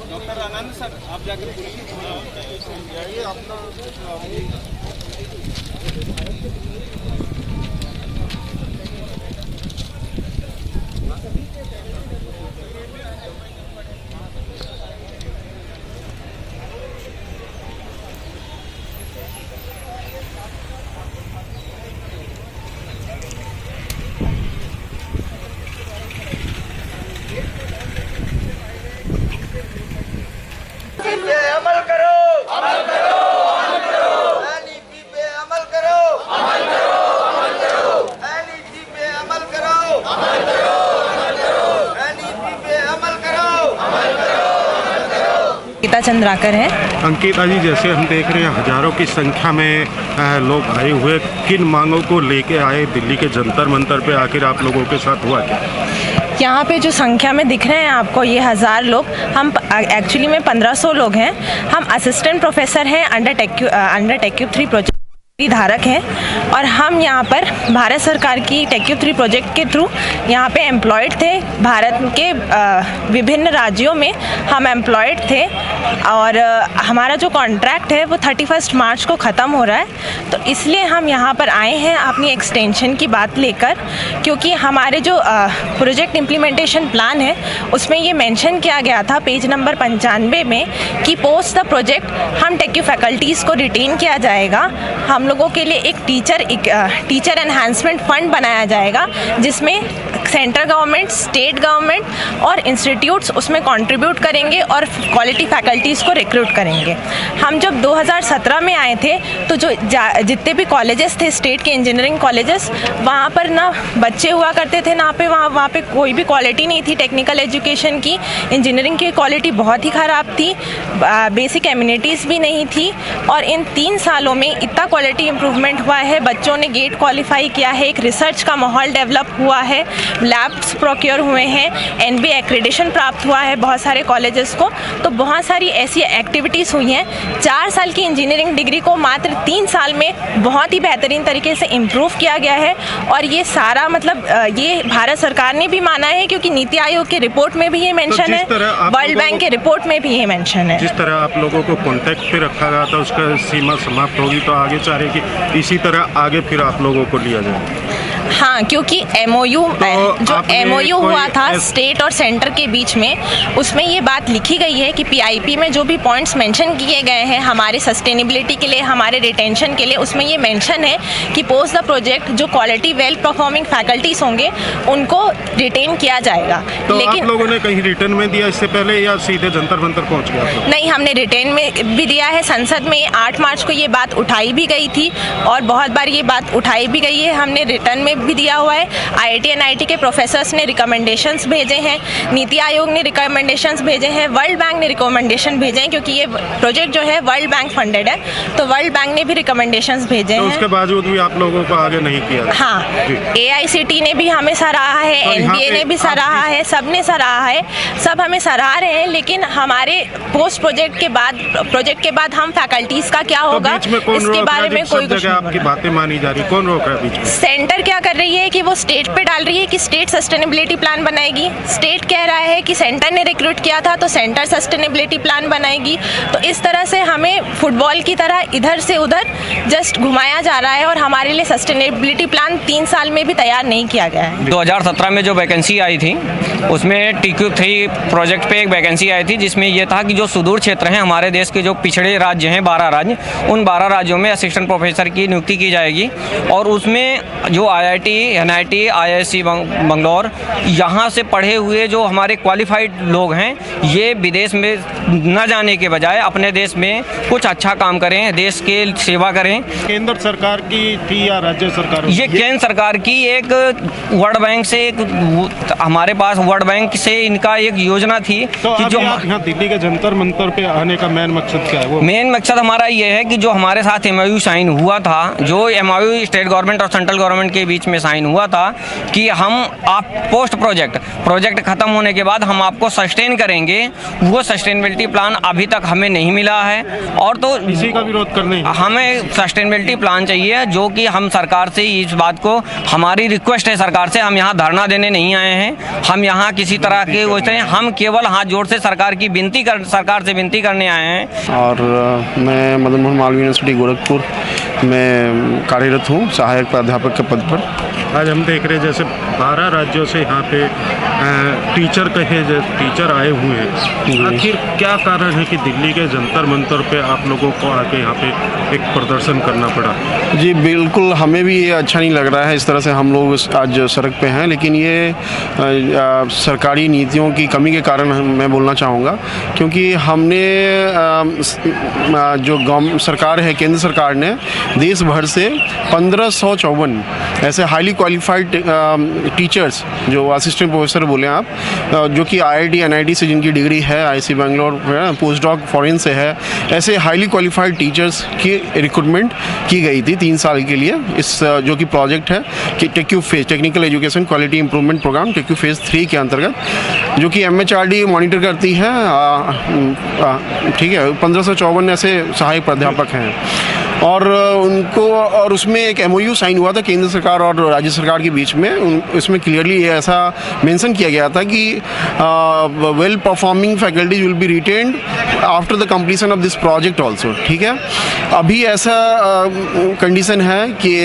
Doctor आनंद sir, आप जाकर जाइए अपना। अमल करो, अमल करो, अमल करो। एनईपी पे अमल करो, अमल करो, अमल करो। एनईपी पे अमल करो, अमल करो, अमल करो। एनईपी पे अमल करो, अमल करो, अमल करो। गीता चंद्राकर है। अंकिता जी, जैसे हम देख रहे हैं हजारों की संख्या में लोग आए हुए, किन मांगों को लेके आए दिल्ली के जंतर मंतर पे, आखिर आप लोगों के साथ हुआ क्या? यहाँ पे जो संख्या में दिख रहे हैं आपको, ये 1000 लोग, हम एक्चुअली में 1500 लोग हैं। हम असिस्टेंट प्रोफेसर हैं अंडर टेक्यूब 3 प्रोजेक्ट धारक हैं, और हम यहाँ पर भारत सरकार की टेक्यूब 3 प्रोजेक्ट के थ्रू यहाँ पे एम्प्लॉयड थे। भारत के विभिन्न राज्यों में हम एम्प्लॉयड थे, और हमारा जो कॉन्ट्रैक्ट है वो 31 मार्च को ख़त्म हो रहा है। तो इसलिए हम यहाँ पर आए हैं अपनी एक्सटेंशन की बात लेकर, क्योंकि हमारे जो प्रोजेक्ट इम्प्लीमेंटेशन प्लान है उसमें ये मेंशन किया गया था पेज नंबर 95 में कि पोस्ट द प्रोजेक्ट हम टेक्यू फैकल्टीज़ को रिटेन किया जाएगा। हम लोगों के लिए एक टीचर एनहांसमेंट फंड बनाया जाएगा, जिसमें सेंट्रल गवर्नमेंट, स्टेट गवर्नमेंट और इंस्टीट्यूट्स उसमें कंट्रीब्यूट करेंगे और क्वालिटी फैकल्टीज़ को रिक्रूट करेंगे। हम जब 2017 में आए थे तो जो जितने भी कॉलेजेस थे स्टेट के इंजीनियरिंग कॉलेजेस, वहाँ पर ना बच्चे हुआ करते थे, ना पे वहाँ पे कोई भी क्वालिटी नहीं थी टेक्निकल एजुकेशन की। इंजीनियरिंग की क्वालिटी बहुत ही ख़राब थी, बेसिक एमिनिटीज़ भी नहीं थी। और इन 3 सालों में इतना क्वालिटी इम्प्रूवमेंट हुआ है, बच्चों ने गेट क्वालिफाई किया है, एक रिसर्च का माहौल डेवलप हुआ है, लैब्स प्रोक्योर हुए हैं, एनबी एक्रेडिशन प्राप्त हुआ है बहुत सारे कॉलेजेस को। तो बहुत सारी ऐसी एक्टिविटीज़ हुई हैं। 4 साल की इंजीनियरिंग डिग्री को मात्र 3 साल में बहुत ही बेहतरीन तरीके से इम्प्रूव किया गया है। और ये सारा मतलब ये भारत सरकार ने भी माना है, क्योंकि नीति आयोग के रिपोर्ट में भी ये मेंशन है, वर्ल्ड बैंक के रिपोर्ट में भी ये मेंशन है। जिस तरह आप लोगों को कॉन्टैक्ट पे रखा गया था, उसका सीमा समाप्त होगी तो आगे चाह रहे कि इसी तरह आगे फिर आप लोगों को लिया जाए। हाँ, क्योंकि MOU हुआ था स्टेट और सेंटर के बीच में, उसमें ये बात लिखी गई है कि PIP में जो भी पॉइंट्स मेंशन किए गए हैं हमारे सस्टेनेबिलिटी के लिए, हमारे रिटेंशन के लिए, उसमें ये मेंशन है कि पोस्ट द प्रोजेक्ट जो क्वालिटी वेल परफॉर्मिंग फैकल्टीज होंगे उनको रिटेन किया जाएगा। तो लेकिन आप लोगों ने कहीं रिटर्न में दिया इससे पहले, या सीधे जंतर मंतर पहुँच गया? नहीं, हमने रिटेन में भी दिया है। संसद में 8 मार्च को ये बात उठाई भी गई थी, और बहुत बार ये बात उठाई भी गई है। हमने रिटर्न में भी दिया हुआ है। IIT NIT के प्रोफेसर्स ने रिकमेंडेशंस भेजे हैं, नीति आयोग ने रिकमेंडेशंस भेजे हैं, वर्ल्ड बैंक ने रिकमेंडेशन भेजे हैं, क्योंकि ये प्रोजेक्ट जो है वर्ल्ड बैंक फंडेड है, तो वर्ल्ड बैंक ने भी रिकमेंडेशंस भेजे हैं। उसके बावजूद भी आप लोगों को आगे नहीं किया? हाँ, AICT ने भी हमें सराहा है, NBA ने भी सराहा है, सब ने सराहा है, सब हमें सराहा रहे हैं। लेकिन हमारे पोस्ट प्रोजेक्ट के बाद हम फैकल्टीज का क्या होगा, इसके बारे में कोई कुछ आपकी बातें मानी जा रही, कौन रोक रहा है बीच में? सेंटर क्या कर रही है कि वो स्टेट पे डाल रही है कि स्टेट सस्टेनेबिलिटी प्लान बनाएगी। स्टेट कह रहा है कि सेंटर ने रिक्रूट किया था तो सेंटर सस्टेनेबिलिटी प्लान बनाएगी। तो इस तरह से हमें फुटबॉल की तरह इधर से उधर जस्ट घुमाया जा रहा है, और हमारे लिए सस्टेनेबिलिटी प्लान 3 साल में भी तैयार नहीं किया गया है। 2017 में जो वैकेंसी आई थी उसमें टीक्यू 3 प्रोजेक्ट पे एक वैकेंसी आई थी, जिसमें यह था कि जो सुदूर क्षेत्र हैं हमारे देश के, जो पिछड़े राज्य हैं 12 राज्य, उन 12 राज्यों में असिस्टेंट प्रोफेसर की नियुक्ति की जाएगी। और उसमें जो IIT, NIT, IISc बंगलौर, यहाँ से पढ़े हुए जो हमारे क्वालिफाइड लोग हैं, ये विदेश में न जाने के बजाय अपने देश में कुछ अच्छा काम करें, देश के सेवा करें। केंद्र सरकार की थी या राज्य सरकार? ये केंद्र सरकार की एक वर्ल्ड बैंक से हमारे पास वर्ल्ड बैंक से इनका एक योजना थी तो कि जो आप यहाँ दिल्ली के जंतर मंतर पे आने का मेन मकसद क्या है? वो मेन मकसद हमारा ये है कि जो हमारे साथ MOU साइन हुआ था, जो MOU स्टेट गवर्नमेंट और सेंट्रल गवर्नमेंट के बीच में साइन हुआ था कि हम आप पोस्ट प्रोजेक्ट खत्म होने के बाद हम आपको सस्टेन करेंगे, वो सस्टेनेबिलिटी प्लान अभी तक हमें नहीं मिला है। और तो इसी का विरोध करने हमें सस्टेनेबिलिटी प्लान चाहिए, जो कि हम सरकार से इस बात को, हमारी रिक्वेस्ट है सरकार से, हम यहाँ धरना देने नहीं आए हैं, हम यहाँ किसी तरह के हम केवल हाथ जोड़ से सरकार से विनती करने आए हैं। और मैं मदन मोहन मालवीय यूनिवर्सिटी गोरखपुर में कार्यरत हूँ, सहायक प्राध्यापक के पद पर। आज हम देख रहे हैं जैसे 12 राज्यों से यहाँ पे टीचर आए हुए हैं। आखिर क्या कारण है कि दिल्ली के जंतर मंतर पे आप लोगों को आके यहाँ पे एक प्रदर्शन करना पड़ा? जी बिल्कुल, हमें भी ये अच्छा नहीं लग रहा है इस तरह से हम लोग आज सड़क पे हैं, लेकिन ये सरकारी नीतियों की कमी के कारण मैं बोलना चाहूँगा, क्योंकि हमने जो सरकार है, केंद्र सरकार ने देश भर से 1554 ऐसे हाईली क्वालिफाइड टीचर्स, जो असिस्टेंट प्रोफेसर बोले आप, जो कि IIT, NIT से जिनकी डिग्री है, IISc Bangalore post doc foreign से है, ऐसे हाईली क्वालिफाइड टीचर्स की रिक्रूटमेंट की गई थी 3 साल के लिए। इस जो कि प्रोजेक्ट है कि technical education quality improvement programme TEQIP phase 3 के अंतर्गत, जो कि MHRD मॉनिटर करती है। ठीक है, 1554 ऐसे सहायक प्राध्यापक हैं और उनको, और उसमें एक MOU साइन हुआ था केंद्र सरकार और राज्य सरकार के बीच में। इसमें क्लियरली ऐसा मेंशन किया गया था कि well performing faculties will be retained after the completion of this project also. ठीक है, अभी ऐसा कंडीशन है कि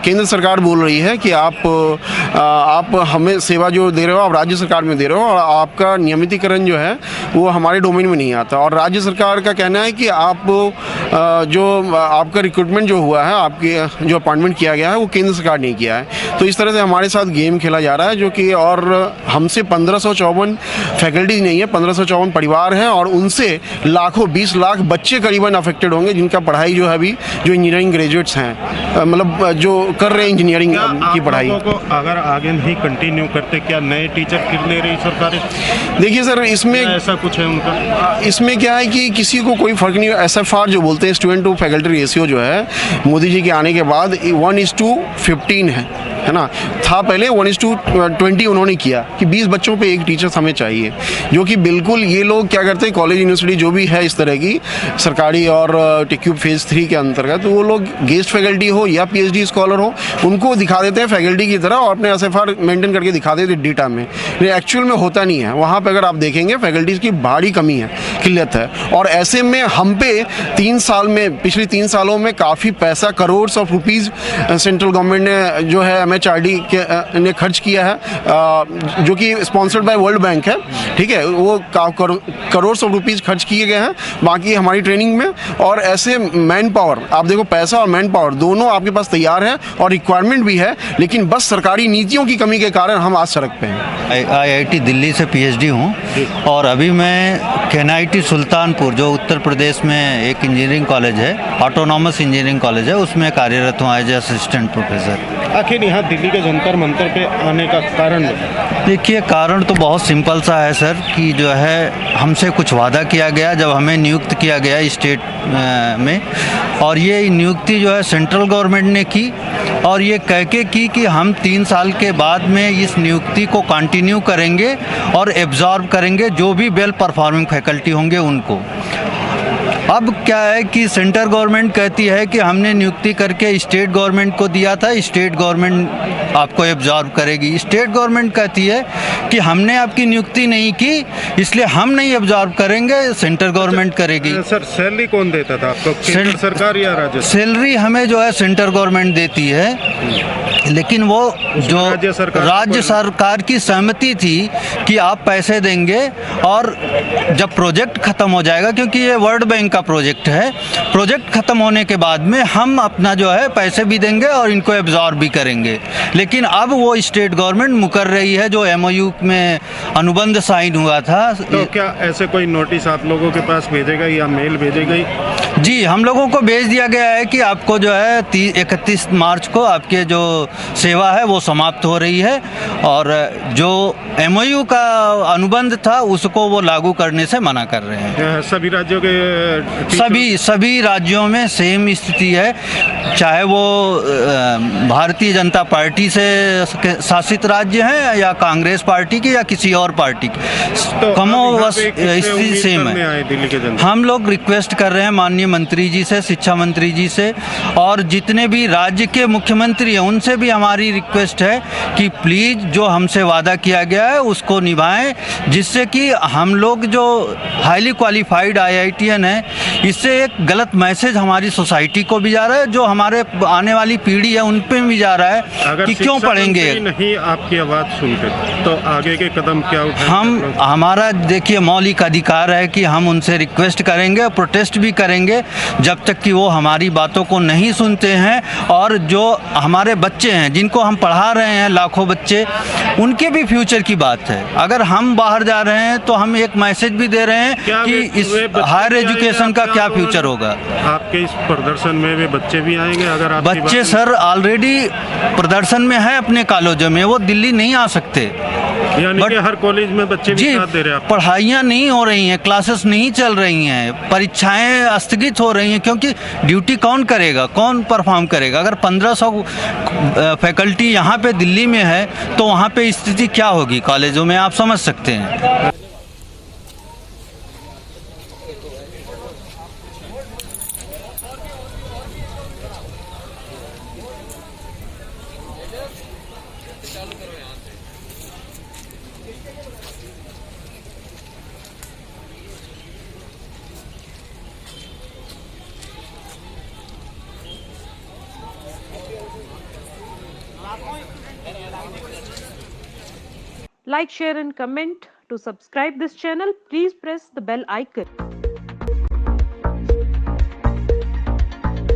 केंद्र सरकार बोल रही है कि आप हमें सेवा जो दे रहे हो आप राज्य सरकार में दे रहे हो, और आपका नियमितीकरण जो है वो हमारे डोमेन में नहीं आता। और राज्य सरकार का कहना है कि आपका रिक्रूटमेंट जो हुआ है, आपके जो अपॉइंटमेंट किया गया है, वो केंद्र सरकार ने किया है। तो इस तरह से हमारे साथ गेम खेला जा रहा है, जो कि, और हमसे 1554 फैकल्टीज नहीं है, 1554 परिवार हैं, और उनसे लाखों 20 लाख बच्चे करीबन अफेक्टेड होंगे, जिनका पढ़ाई जो है अभी, जो इंजीनियरिंग ग्रेजुएट्स हैं, मतलब जो कर रहे हैं इंजीनियरिंग की पढ़ाई। को अगर आगे नहीं कंटिन्यू करते, क्या नए टीचर फिर ले रही सरकार? देखिए सर, इसमें ऐसा कुछ है उनका? इसमें क्या है कि किसी को कोई फ़र्क नहीं। SFR जो बोलते हैं, स्टूडेंट टू फैकल्टी रेशियो, जो है मोदी जी के आने के बाद 1:15 है ना, था पहले 1:20 उन्होंने किया कि 20 बच्चों पे एक टीचर हमें चाहिए, जो कि बिल्कुल ये लोग क्या करते हैं, कॉलेज यूनिवर्सिटी जो भी है इस तरह की सरकारी और टेक्यू फेज़ 3 के अंतर्गत, तो वो लोग गेस्ट फैकल्टी हो या PhD स्कॉलर हो, उनको दिखा देते हैं फैकल्टी की तरह और अपने SFR मेंटेन करके दिखा देते हैं डेटा में। एक्चुअल में होता नहीं है। वहाँ पर अगर आप देखेंगे फैकल्टीज़ की भारी कमी है, किल्लत है, और ऐसे में हम पे 3 साल में, पिछले 3 सालों में काफ़ी पैसा, crore of rupees central government ने जो है MHRD ने खर्च किया है, जो कि स्पॉन्सर्ड बाय वर्ल्ड बैंक है। ठीक है, वो करोड़ ऑफ रुपीज़ खर्च किए गए हैं बाकी हमारी ट्रेनिंग में। और ऐसे मैन पावर, आप देखो, पैसा और मैन पावर दोनों आपके पास तैयार है और रिक्वायरमेंट भी है, लेकिन बस सरकारी नीतियों की कमी के कारण हम आज सड़क पे हैं। IIT दिल्ली से PhD हूँ, और अभी मैं NIT सुल्तानपुर, जो उत्तर प्रदेश में एक इंजीनियरिंग कॉलेज है, ऑटोनॉमस इंजीनियरिंग कॉलेज है, उसमें कार्यरत हूँ एज असिस्टेंट प्रोफेसर। आखिर यहाँ दिल्ली के जंतर मंतर पे आने का कारण? देखिए, कारण तो बहुत सिंपल सा है सर, कि जो है हमसे कुछ वादा किया गया जब हमें नियुक्त किया गया स्टेट में, और ये नियुक्ति जो है सेंट्रल गवर्नमेंट ने की, और ये कह के की कि हम 3 साल के बाद में इस नियुक्ति को कंटिन्यू करेंगे और एब्जॉर्ब करेंगे जो भी वेल परफॉर्मिंग फैकल्टी होंगे उनको। अब क्या है कि सेंट्रल गवर्नमेंट कहती है कि हमने नियुक्ति करके स्टेट गवर्नमेंट को दिया था, स्टेट गवर्नमेंट आपको एब्जॉर्ब करेगी। स्टेट गवर्नमेंट कहती है कि हमने आपकी नियुक्ति नहीं की, इसलिए हम नहीं एब्जॉर्ब करेंगे, सेंट्रल गवर्नमेंट करेगी। सर, सैलरी कौन देता था आपको, केंद्र सरकार या राज्य? सैलरी हमें जो है सेंट्रल गवर्नमेंट देती है, लेकिन वो जो राज्य राज्य सरकार की सहमति थी कि आप पैसे देंगे और जब प्रोजेक्ट ख़त्म हो जाएगा, क्योंकि ये वर्ल्ड बैंक का प्रोजेक्ट है, प्रोजेक्ट ख़त्म होने के बाद में हम अपना जो है पैसे भी देंगे और इनको एब्जॉर्ब भी करेंगे। लेकिन अब वो स्टेट गवर्नमेंट मुकर रही है जो MOU में अनुबंध साइन हुआ था। तो क्या ऐसे कोई नोटिस आप लोगों के पास भेजेगा या मेल भेजेगा? जी, हम लोगों को भेज दिया गया है कि आपको जो है 31 मार्च को आपके जो सेवा है वो समाप्त हो रही है और जो MOU का अनुबंध था उसको वो लागू करने से मना कर रहे हैं। सभी राज्यों के सभी राज्यों में सेम स्थिति है, चाहे वो भारतीय जनता पार्टी से शासित राज्य हैं या कांग्रेस पार्टी की या किसी और पार्टी की, तो कमोबश स्थिति सेम है। दिल्ली के जनता हम लोग रिक्वेस्ट कर रहे हैं माननीय मंत्री जी से, शिक्षा मंत्री जी से और जितने भी राज्य के मुख्यमंत्री हैं उनसे भी हमारी रिक्वेस्ट है कि प्लीज़ जो हमसे वादा किया गया है उसको निभाएं, जिससे कि हम लोग जो हाईली क्वालिफाइड IITian है इससे एक गलत मैसेज हमारी सोसाइटी को भी जा रहा है, जो हमारे आने वाली पीढ़ी है उन पे भी जा रहा है कि क्यों पढ़ेंगे। नहीं आपकी आवाज़ सुनकर तो आगे के कदम क्या उठाएंगे? हमारा देखिए मौलिक अधिकार है कि हम उनसे रिक्वेस्ट करेंगे, प्रोटेस्ट भी करेंगे जब तक कि वो हमारी बातों को नहीं सुनते हैं। और जो हमारे बच्चे हैं जिनको हम पढ़ा रहे हैं, लाखों बच्चे, उनके भी फ्यूचर की बात है। अगर हम बाहर जा रहे हैं तो हम एक मैसेज भी दे रहे हैं कि इस हायर एजुकेशन का क्या फ्यूचर होगा। आपके इस प्रदर्शन में वे बच्चे भी आएंगे? अगर आप बच्चे सर ऑलरेडी प्रदर्शन में है अपने कॉलेजों में, वो दिल्ली नहीं आ सकते। यानी कि हर कॉलेज में बच्चे भी साथ दे रहे हैं? पढ़ाइयाँ नहीं हो रही हैं, क्लासेस नहीं चल रही हैं, परीक्षाएं स्थगित हो रही हैं, क्योंकि ड्यूटी कौन करेगा, कौन परफॉर्म करेगा। अगर 1500 फैकल्टी यहाँ पे दिल्ली में है तो वहाँ पे स्थिति क्या होगी कॉलेजों में, आप समझ सकते हैं। Like, share and comment. To subscribe this channel, please press the bell icon.